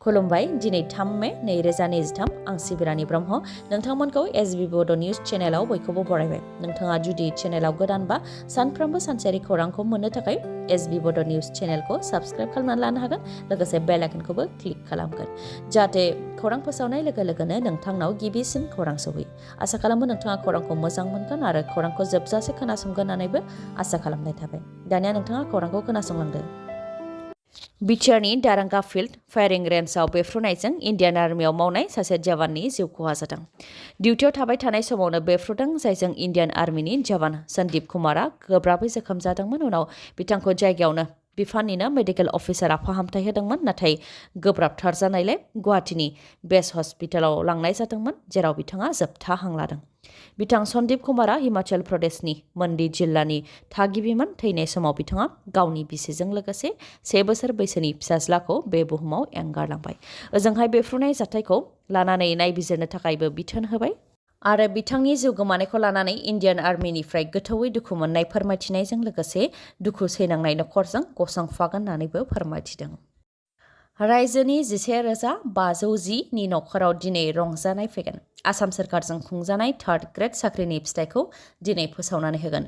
खुलुमबाय दिनै 3 मे 2023 आं सिबिरानि ब्रह्म नोंथांमोनखौ एसबि बड' निउज चेनेलाव बयखौबो बरायबाय। नोंथाङा जुदि चेनेलाव गोदानबा सानफ्रोमबो सानसेयारि खौरांखौ मोननो थाखाय एसबि बड' निउज चेनेलखौ साबस्क्राइब खालामनानै लानो हागोन लोगोसे बेल आइकनखौबो क्लिक खालामगोन जाहाथे खौरां फोसावनाय लोगो लोगोनो नोंथांनाव गिबिसिन खौरां सौहैयो। आसा खालामो नोंथाङा खौरांखौ मोजां मोनगोन आरो खौरांखौ जोबजासे खोनासंगोन होननानैबो आसा खालामनाय थाबाय। दानिया नोंथाङा खौरांखौ खोनासंलांदो। BTRनि दारांगा फिल्ड फायारिं रेन्जआव बेफ्रुनायजों इन्डियान आर्मियाव मावनाय सासे जवाननि जिउ खहा जादों। डिउटियाव थाबाय थानाय समावनो बेफ्रुदों जायजों इन्डियान आर्मिनि जवान सन्दीप कुमारा गोब्राबै जोखोम जादोंमोन। उनाव बिथांखौ जायगायावनो बिफाननिनो मेडिकेल अफिसारा फाहामथाय होदोंमोन नाथाय गोब्राबथार जानायलाय गुवाहाटीनि बेस हस्पिटालाव लांनाय जादोंमोन जेराव बिथाङा जोबथा हां लादों। बिथां सन्दीप कुमारा हिमाचल प्रदेशनि मन्डी जिल्लानि थागिबिमोन। थैनाय समाव बिथाङा गावनि बिसिजों लोगोसे 1 बोसोर बैसोनि फिसाज्लाखौ बे बुहुमाव एंगारलांबाय। ओजोंहाय बेफ्रुनाय जाथायखौ लानानै नायबिजिरनो थाखायबो बिथोन होबाय आरो बिथांनि जिउ गोमानायखौ लानानै इन्डियान आर्मिनिफ्राय गोथौयै दुखु मोननाय फोरमायथिनायजों लोगोसे दुखु सैनांनाय नखरजों गसंफागोन होननानैबो फोरमायथिदों। रायजोनि 11,510 नि नखराव दिनै रंजानाय फैगोन। आसाम सोरखारजों खुंजानाय 3rd ग्रेड साख्रिनि फिथाइखौ दिनै फोसावनानै होगोन।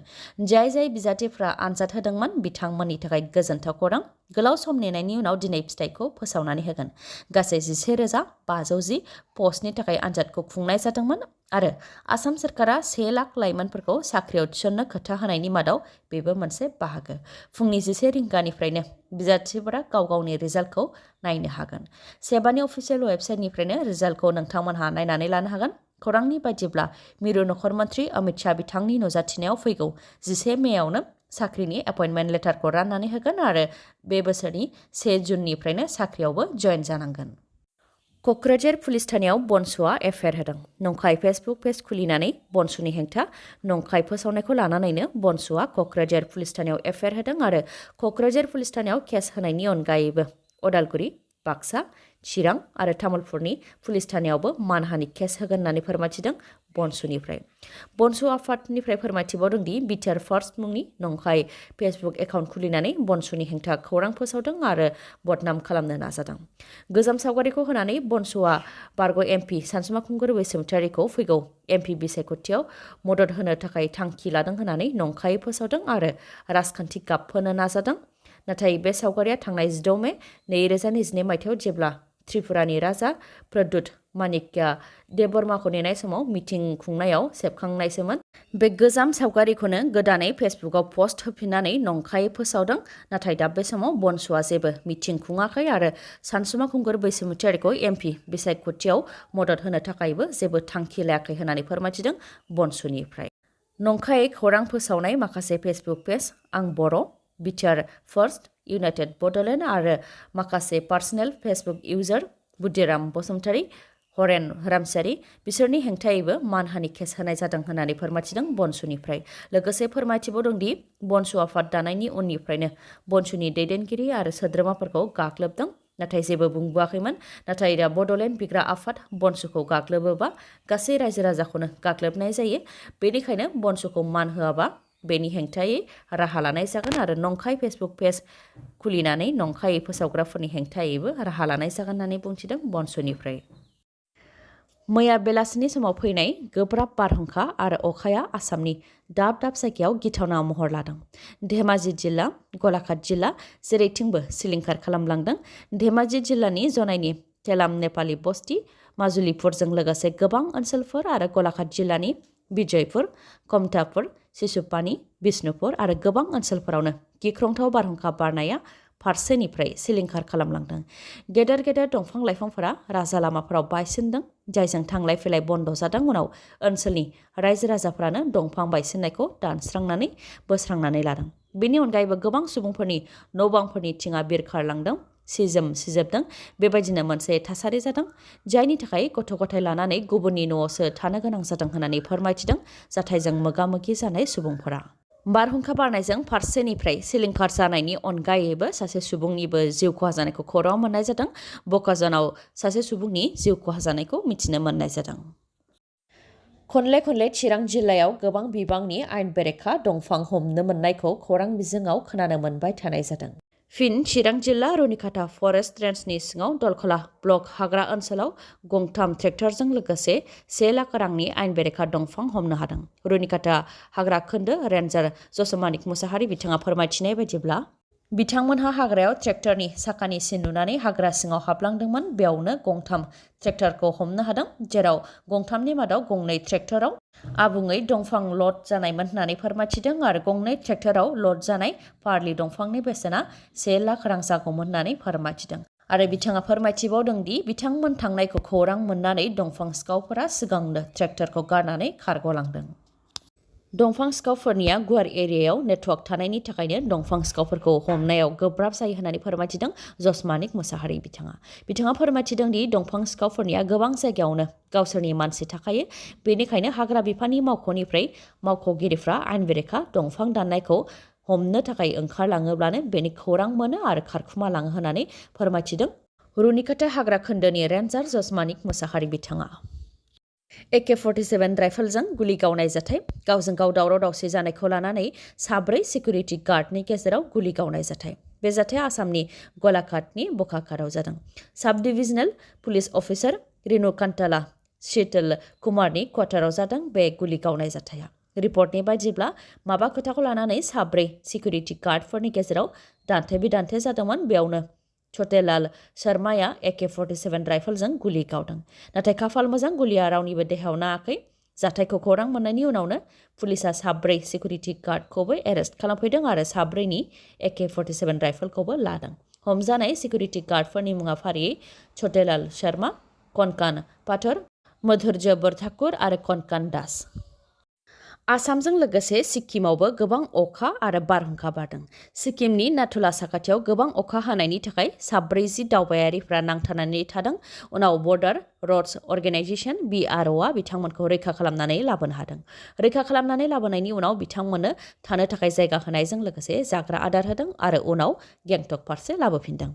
जाय जाय बिजाथिफ्रा आनजाद होदोंमोन बिथांमोननि थाखाय गोजोनथाव खौरां। गोलाव सम नेनायनि उनाव दिनै फिथाइखौ फोसावनानै होगोन। गासै 11,510 पस्टनि थाखाय आनजादखौ खुंनाय जादोंमोन आरो आसाम सोरखारा 1 लाख लाइमोनफोरखौ साख्रियाव थिसननो खोथा होनायनि मादाव बेबो मोनसे बाहागो। फुंनि 11 रिंगानिफ्रायनो बिजाथिफोरा गाव गावनि रिजाल्टखौ नायनो हागोन। सेबानि अफिसियेल वेबसाइटनिफ्रायनो रिजाल्टखौ नोंथांमोनहा नायनानै लानो हागोन। खौरांनि बायदिब्ला मिरु नखर मन्त्रि अमित शाह बिथांनि नुजाथिनायाव फैगौ 11 मेआवनो साख्रिनि एपइन्टमेन्ट लेटारखौ राननानै होगोन आरो बे बोसोरनि 1 जुननिफ्रायनो साख्रियावबो जयेन जानांगोन। क'क्राझार पुलिस थानायाव बनसुआ एफआइआर होदों। नंखाय फेसबुक पेज खुलिनानै बनसुनि हेंथा नंखाय फोसावनायखौ लानानैनो बनसुआ क'क्राझार पुलिस थानायाव एफआइआर होदों आरो क'क्राझार पुलिस थानायाव केस होनायनि अनगायैबो अदालगुरि, बाक्सा, चिरां आरो तामुलपुरनि पुलिस थानायावबो मानहानि केस होगोन होननानै फोरमायथिदों बनसुनिफ्राय। बनसु आफादनिफ्राय फोरमायथिबावदों दि BTR फार्स्ट मुंनि नंखाय फेसबुक एकाउन्ट खुलिनानै बनसुनि हेंथा खौरां फोसावदों आरो बदनाम खालामनो नाजादों। गोजाम सावगारिखौ होनानै बनसुआ बारग' MP सानसुमा खुंगुर बैसोमुतियारिखौ फैगौ MP बिसायख'थियाव मदद होनो थाखाय थांखि लादों होननानै नंखायै फोसावदों आरो राजखान्थि गाब फोनो नाजादों। नाथाय बे सावगारिया थांनाय 16 मे 2022 मायथाइयाव जेब्ला त्रिपुरानि राजा प्रद्युत माणिक्यआ देबबर्माखौ नेनाय समाव मिटिं खुंनायाव सेबखांनायसोमोन। बे गोजाम सावगारिखौनो गोदानै फेसबुकआव पस्ट होफिननानै नंखायै फोसावदों। नाथाय दा बे समाव बनसुआ जेबो मिटिं खुङाखै आरो सानसुमा खुंगुर बैसोमुतियारिखौ MP बिसायख'थियाव मदद होनो थाखायबो जेबो थांखि लायाखै होननानै फोरमायथिदों बनसुनिफ्राय। नंखायै खौरां फोसावनाय माखासे फेसबुक पेज आं बर', BTR फार्स्ट, इउनाइटेड बड'लेण्ड आरो माखासे personal Facebook user Buddhiram Basumatary, Haren Ramsiary बिसोरनि हेंथायैबो मानहानि केस होनाय जादों होननानै फोरमायथिदों बनसुनिफ्राय। लोगोसे फोरमायथिबावदों दि बनसु आफाद दानायनि उननिफ्रायनो बनसुनि दैदेनगिरि आरो सोद्रोमाफोरखौ गाग्लोबदों नाथाय जेबो बुंबोआखैमोन। नाथाय दा बड'लेण्ड बिग्रा आफाद बनसुखौ गाग्लोबोबा गासै रायजो राजाखौनो गाग्लोबनाय जायो। बेनिखायनो बनसुखौ मान होआबा बेनि हेंथायै राहा लानाय जागोन आरो नंखाय फेसबुक पेज खुलिनानै नंखायै फोसावग्राफोरनि हेंथायैबो राहा लानाय जागोन होननानै बुंथिदों बनसुनिफ्राय। मैया बेलासिनि समाव फैनाय गोब्राब बारहुंखा आरो अखाया आसामनि दाब दाब जायगायाव गिथावना महर लादों। धेमाजि जिल्ला, गलाघाट जिल्ला जेरैथिंबो सिलिंखार खालामलांदों। धेमाजि जिल्लानि जनाइनि थेलाम नेपालि बस्ति, माजुलिपुरजों लोगोसे गोबां ओनसोलफोर आरो गलाघाट जिल्लानि बिजयपुर, कमतापुर, सिसुपानि, बिष्णुपुर आरो गोबां ओनसोलफोरावनो गिख्रंथाव बारहुंखा बारनाया फारसेनिफ्राय सिलिंखार खालामलांदों। गेदेर गेदेर दंफां लाइफांफोरा राजा लामाफोराव बायसिनदों जायजों थांलाय फैलाय बन्द जादों। उनाव ओनसोलनि रायजो राजाफ्रानो दंफां बायसिननायखौ दानस्रांनानै बोस्रांनानै लादों। बेनि अनगायैबो गोबां सुबुंफोरनि न' बांफोरनि थिङा बिरखारलांदों, सिजोम सिजोबदों। बेबायदिनो मोनसे थासारि जादों जायनि थाखाय गथ' गथाय लानानै गुबुननि न'आवसो थानो गोनां जादों होननानै फोरमायथिदों जाथायजों मोगा मोगि जानाय सुबुंफोरा। बारहुंखा बारनायजों फारसेनिफ्राय सिलिंखार जानायनि अनगायैबो सासे सुबुंनिबो जिउ खहा जानायखौ खौरां मोननाय जादों। बकाजानाव सासे सुबुंनि जिउ खहा जानायखौ मिथिनो मोननाय जादों। खनले खनले चिरां जिल्लायाव गोबां बिबांनि आयेन बेरेखा दंफां हमनो मोननायखौ खौरां बिजोङाव खोनानो मोनबाय थानाय जादों। फिन चिरां जिल्ला रुनिकाटा फरेस्ट रेन्जनि सिङाव दलखला ब्लक हाग्रा ओनसोलाव गंथाम ट्रेक्टरजों लोगोसे 1 लाख रांनि आइन बेरेखा दंफां हमनो हादों। रुनिकाटा हाग्रा खोन्दो रेन्जार जसमानिक मुसाहारि बिथाङा फोरमायथिनाय बायदिब्ला बिथांमोनहा हाग्रायाव ट्रेक्टरनि साखानि सिन नुनानै हाग्रा सिङाव हाबलांदोंमोन। बेयावनो गंथाम ट्रेक्टरखौ हमनो हादों, जेराव गंथामनि मादाव गंनै ट्रेक्टराव आबुङै दंफां लड जानायमोन होननानै फोरमायथिदों आरो गंनै ट्रेक्टराव लड जानाय फारलि दंफांनि बेसेना 1 लाख रां जागौमोन होननानै फोरमायथिदों। आरो बिथाङा फोरमायथिबावदों दि बिथांमोन थांनायखौ खौरां मोननानै दंफां सिखावफोरा सिगांनो ट्रेक्टरखौ गारनानै खारग'लांदों। दंफां सिखावफोरनिया गुवार एरियायाव नेटवर्क थानायनि थाखायनो दंफां सिखावफोरखौ हमनायाव गोब्राब जायो होननानै फोरमायथिदों जसमानिक मुसाहारि बिथाङा फोरमायथिदों दि दंफां सिखावफोरनिया गोबां जायगायावनो गावसोरनि मानसि थाखायो, बेनिखायनो हाग्रा बिफाननि मावख'निफ्राय मावख'गिरिफ्रा आइन बेरेखा दंफां दाननायखौ हमनो थाखाय ओंखारलाङोब्लानो बेनि खौरां मोनो आरो खारखुमालाङो होननानै फोरमायथिदों रुनिकाटा हाग्रा खोन्दोनि रेन्जार जसमानिक मुसाहारि बिथाङा। AK-47 राइफलजों गुलि गावनाय जाथाय गावजों गाव दावराव दावसि जानायखौ लानानै 4 सिकिउरिटि गार्डनि गेजेराव गुलि गावनाय जाथाय। बे जाथाया आसामनि गलाघाटनि बकाखाराव जादों। साब डिभिजनेल पुलिस अफिसार रिनु कान्टाला शीतल कुमारनि क्वार्टाराव जादों बे गुलि गावनाय जाथाया। रिपर्टनि बायदिब्ला माबा खोथाखौ लानानै 4 सिकिउरिटि गार्डफोरनि गेजेराव दान्थे बिदान्थे जादोंमोन। बेयावनो छोटेलाल शर्माया AK-47 राइफलजों गुलि गावदों। नाथाय खाफाल मोजां गुलिया रावनिबो देहायाव नाङाखै। जाथायखौ खौरां मोननायनि उनावनो पुलिसा 4 सिकिउरिटि गार्डखौबो एरेस्ट खालामफैदों आरो 4नि AK-47 राइफलखौबो लादों। हमजानाय सिकिउरिटि गार्डफोरनि मुङा फारियै छोटेलाल शर्मा, कनकान पाथर, मधुर्य बरठाकुर आरो कनकान दास। आसामजों लोगोसे सिक्किमावबो गोबां अखा आरो बारहुंखा बारदों। सिक्किमनि नाथुला साखाथियाव गोबां अखा हानायनि थाखाय 40 दावबायारिफ्रा नांथानानै थादों। उनाव बर्डार रड्स अर्गेनाइजेशन BROआ बिथांमोनखौ रैखा खालामनानै लाबोनो हादों। रैखा खालामनानै लाबोनायनि उनाव बिथांमोननो थानो थाखाय जायगा होनायजों लोगोसे जाग्रा आदार होदों आरो उनाव गेंटक फारसे लाबोफिनदों।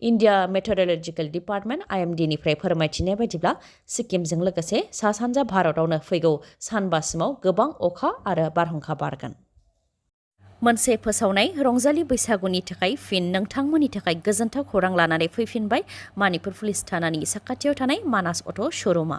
इन्डिया मेटेरलजिकेल डिपार्टमेन्ट IMDनिफ्राय फोरमायथिनाय बायदिब्ला सिक्किमजों लोगोसे सा सानजा भारतावनो फैगौ सानबासिमाव गोबां अखा आरो बारहुंखा बारगोन। मोनसे फोसावनाय रंजालि बैसागुनि थाखाय फिन नोंथांमोननि थाखाय गोजोनथाव खौरां लानानै फैफिनबाय मानिपुर पुलिस थानानि साखाथियाव थानाय मानास अट' श'रुमा।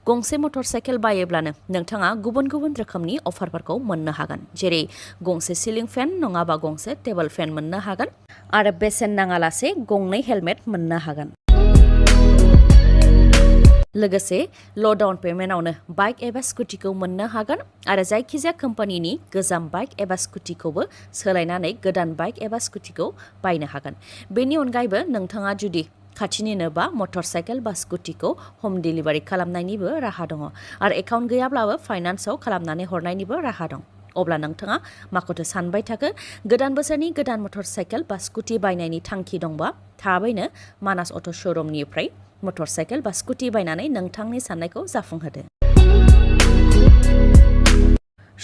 गंसे मटर साइकेल बायोब्लानो नोंथाङा गुबुन गुबुन रोखोमनि अफारफोरखौ मोननो हागोन, जेरै गंसे सिलिं फेन नङाबा गंसे टेबल फेन मोननो हागोन आरो बेसेन नाङालासे गंनै हेलमेट मोननो हागोन। लोगोसे ल' डाउन पेमेन्टआवनो बाइक एबा स्कुटिखौ मोननो हागोन आरो जायखिजाया कम्पानिनि गोजाम बाइक एबा स्कुटिखौबो सोलायनानै गोदान बाइक एबा स्कुटिखौ बायनो हागोन। बेनि अनगायैबो नोंथाङा जुदि खाथिनिनो बा मटर साइकेल बा स्कुटिखौ हम डिलिभारि खालामनायनिबो राहा दङ आरो एकाउन्ट गैयाब्लाबो फाइनान्सआव खालामनानै हरनायनिबो राहा दं। अब्ला नोंथाङा माखौथो सानबाय थाखो? गोदान बोसोरनि गोदान मटर साइकेल बा स्कुटि बायनायनि थांखि दंबा थाबैनो मानास अट' श'रुमनिफ्राय मटर साइकेल बा स्कुटि बायनानै नोंथांनि साननायखौ जाफुंहोदो।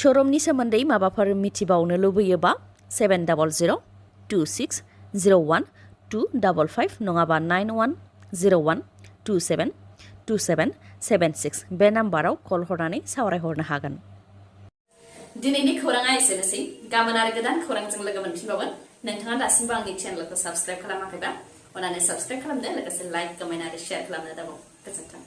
श'रुमनि सोमोन्दै माबाफोर मिथिबावनो लुबैयोबा 70026012555 नङाबा 9101272776 बे नाम्बाराव कल हरनानै सावरायहरनो हागोन। दिनैनि खौराङा एसेनोसै। गाबोन आरो गोदान खौरांजों लोगो मोनफिनबावगोन। नोंथाङा दासिमबो आंनि चेनेलखौ साबस्क्राइब खालामाखैबा अन्नानै साबस्क्राइब खालामदो, लोगोसे लाइक, कमेन्ट आरो शेयार खालामनो दाबाव। गोजोन्थों।